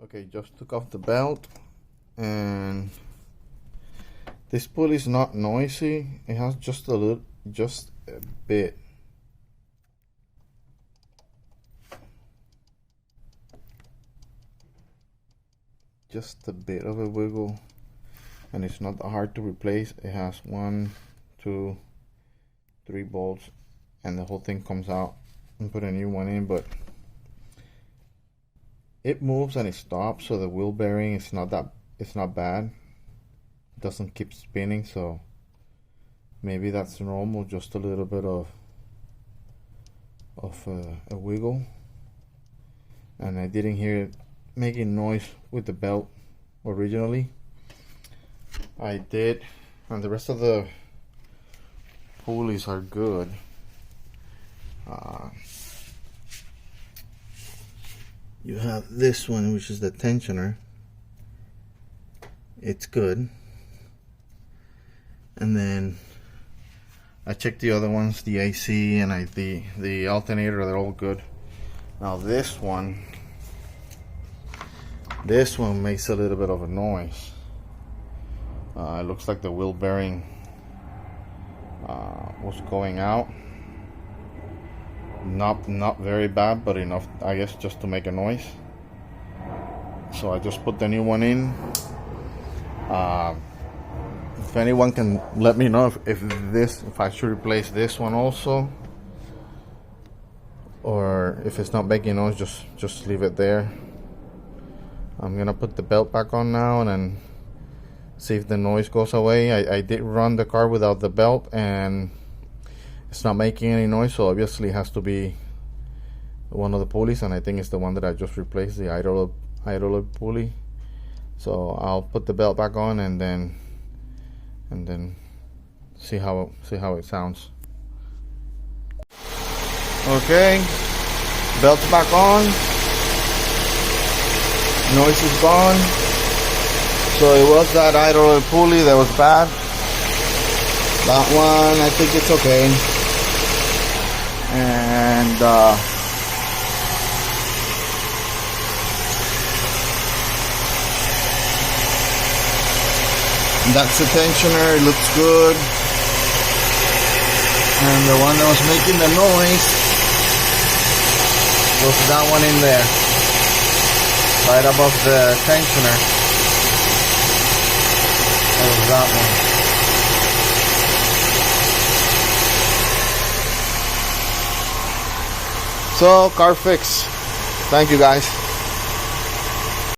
Okay, just took off the belt, and this pulley is not noisy. It has just a bit. Just a bit of a wiggle, and it's not that hard to replace. It has 1, 2, 3 bolts, and the whole thing comes out, and put a new one in, but it moves and it stops, so the wheel bearing is not bad. It doesn't keep spinning, so maybe that's normal. Just a little bit of a wiggle, and I didn't hear it making noise with the belt originally. I did, and the rest of the pulleys are good. You have this one, which is the tensioner. It's good. And then I checked the other ones, the AC and the alternator, they're all good. Now this one makes a little bit of a noise. It looks like the wheel bearing was going out. Not very bad, but enough, I guess, just to make a noise. So I just put the new one in. If anyone can let me know if I should replace this one also, or if it's not making noise, just leave it there. I'm gonna put the belt back on now and then see if the noise goes away. I did run the car without the belt, and it's not making any noise, so obviously it has to be one of the pulleys, and I think it's the one that I just replaced, the idler pulley. So I'll put the belt back on and then see how it sounds. Okay, belt's back on, noise is gone. So it was that idler pulley that was bad. That one, I think it's okay. And that's the tensioner, it looks good. And the one that was making the noise was that one in there, right above the tensioner. That was that one. So, car fix. Thank you, guys.